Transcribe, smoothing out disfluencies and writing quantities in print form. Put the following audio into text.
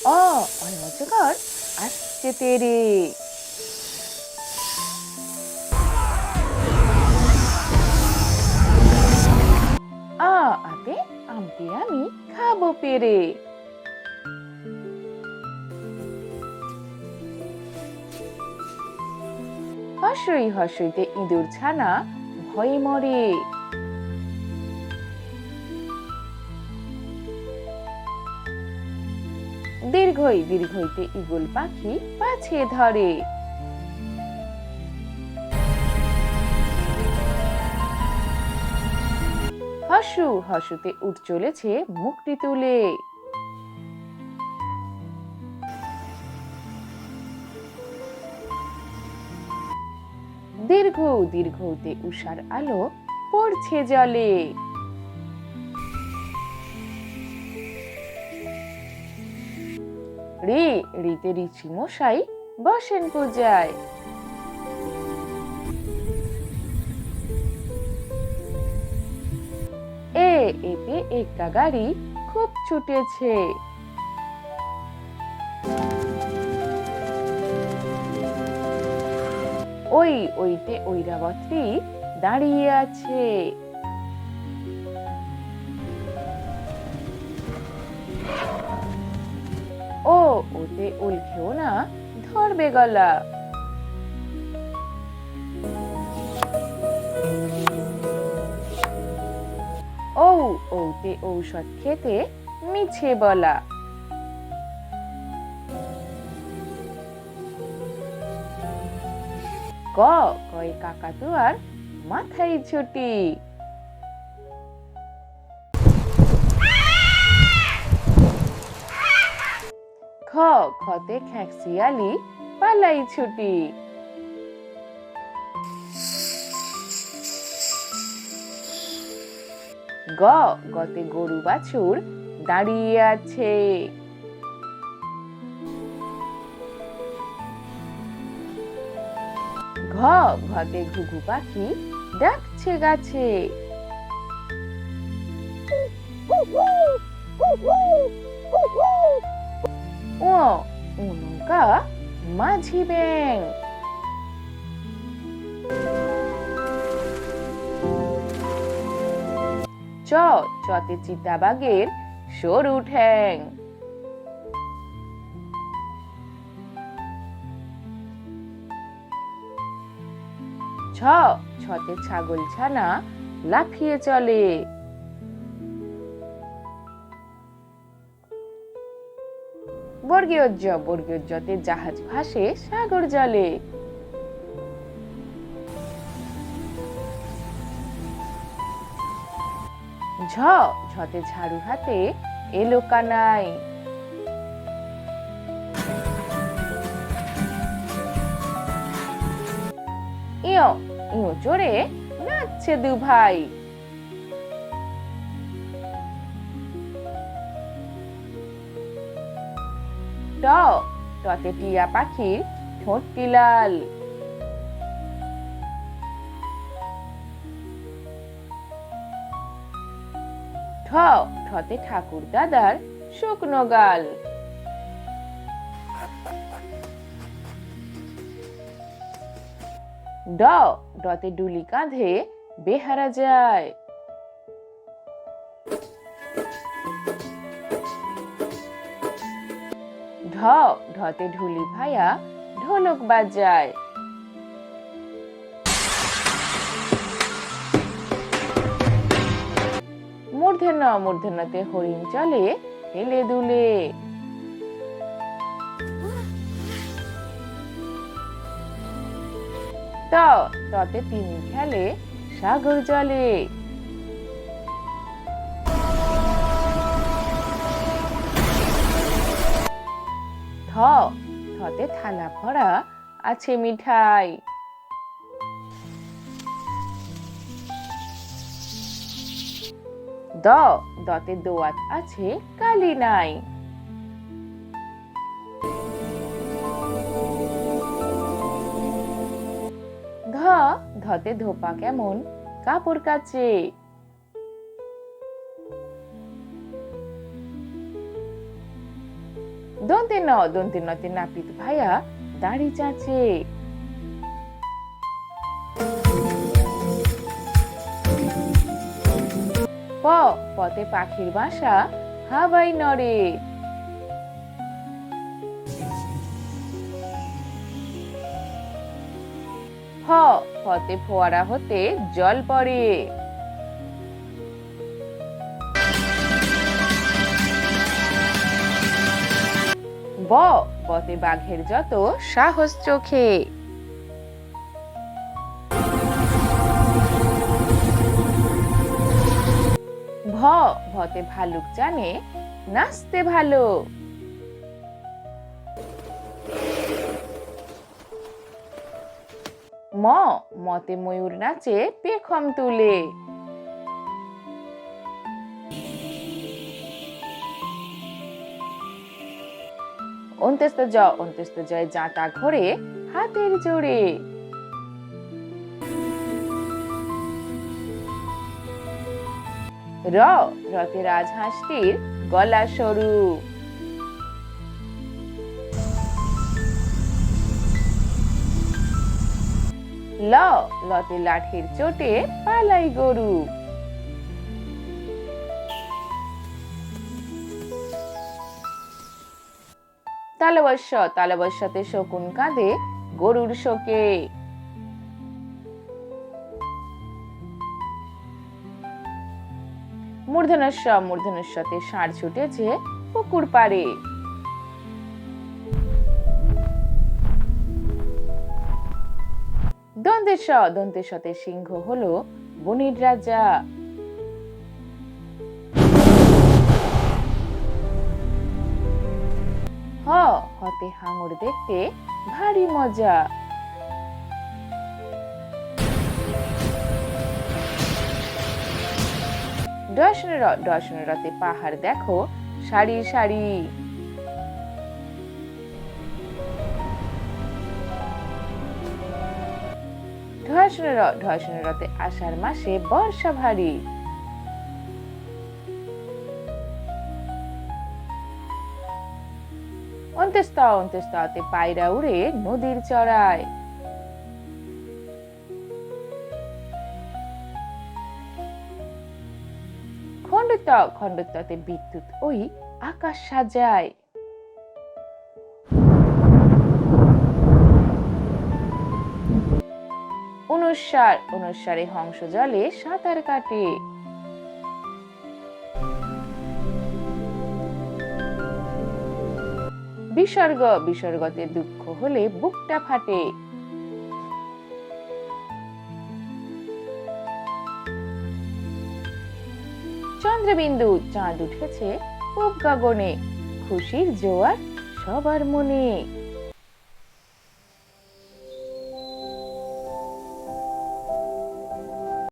অ অজগর আসছে তেরে। আতে আমটি আমি খাবো পেরে। হর্ষই হর্ষইতে ইঁদুর ছানা ভয়ে মরে। দীর্ঘই দীর্ঘইতে ঈগল পাখি পাছে ধরে। হর্ষু হর্ষুতে উঠ চলেছে মুখটি তুলে। দীর্ঘ দীর্ঘতে উষার আলো পড়ছে জলে। রে রিতে ঋষি মশাই বসেন পূজায়। এতে একটা গাড়ি খুব ছুটেছে। ওইতে ঐরাবতী দাঁড়িয়ে আছে। ওতে ওল খেও না ধরবে গলা। ওতে ঔষধ খেতে মিছে বলা। কয় কাকাতুয়ার মাথায় ছুটি। খতে খ্যাঁকশিয়ালি পালাই ছুটি। গতে গরু বাছুর দাঁড়িয়ে আছে। ঘতে ঘুঘু পাখি ডাকছে গাছে। নৌকা মাঝি ব্যাং। চতে চিতাবাঘের সরু ঠ্যাং। ছতে ছাগল ছানা লাফিয়ে চলে। বর্গীয় জতে জাহাজ ভাসে সাগর জলে। ঝতে ঝাড়ু হাতে এলো কানাই। ইয়ো চড়ে নাচছে দু ভাই। টতে টিয়া পাখির ঠোঁটটি লাল। ঠতে ঠাকুর দাদার শুকনো গাল। ডতে ডুলি কাঁধে বেহারা যায়। ঢতে ঢুলি ভাইয়া ঢোলক বাজায়। মূর্ধন্যতে হরিণ চলে হেলে দুলে। ততে তিনি খেলে সাগর জলে। থতে থালা ভরা আছে মিঠাই। দতে দোয়াত আছে কালি নাই। ধতে ধোপা কেমন কাপড় কাচে। দন্তে নতে নাপিত ভাইয়া দাড়ি চাচে। পতে পাখির বাসা হাওয়ায় নড়ে। ফতে ফোয়ারা হতে জল পড়ে। বতে বাঘের যত সাহস চোখে। ভতে ভালুক জানে নাচতে ভালো। মতে ময়ূর নাচে পেখম তুলে। অন্ত্যস্ত জয় জাঁতা ঘোরে হাতের জোরে। রতে রাজহাঁসটির গলা সরু। লতে লাঠির চোটে পালাই গরু। তালবস্যতে শকুন কাঁদে গরুর শোকে। মূর্ধন্যতে ষাঁড় ছুটেছে পুকুর পাড়ে। দন্তেশ্বতে সিংহ হলো বনের রাজা। হতে হাঙর দেখতে ভারী মজা। রতে পাহাড় দেখো সারি সারি। রতে আষাঢ় মাসে বর্ষা ভারী। অন্ত্যস্তে পায়রা উড়ে নদীর চড়ায়। খণ্ডত্বতে বিদ্যুৎ ওই আকাশ সাজায়। অনুস্বারে হংস জলে সাঁতার কাটে। বিসর্গতে দুঃখ হলে বুকটা ফাটে। চন্দ্রবিন্দু চাঁদ উঠেছে পূব গগনে, খুশির জোয়ার সবার মনে।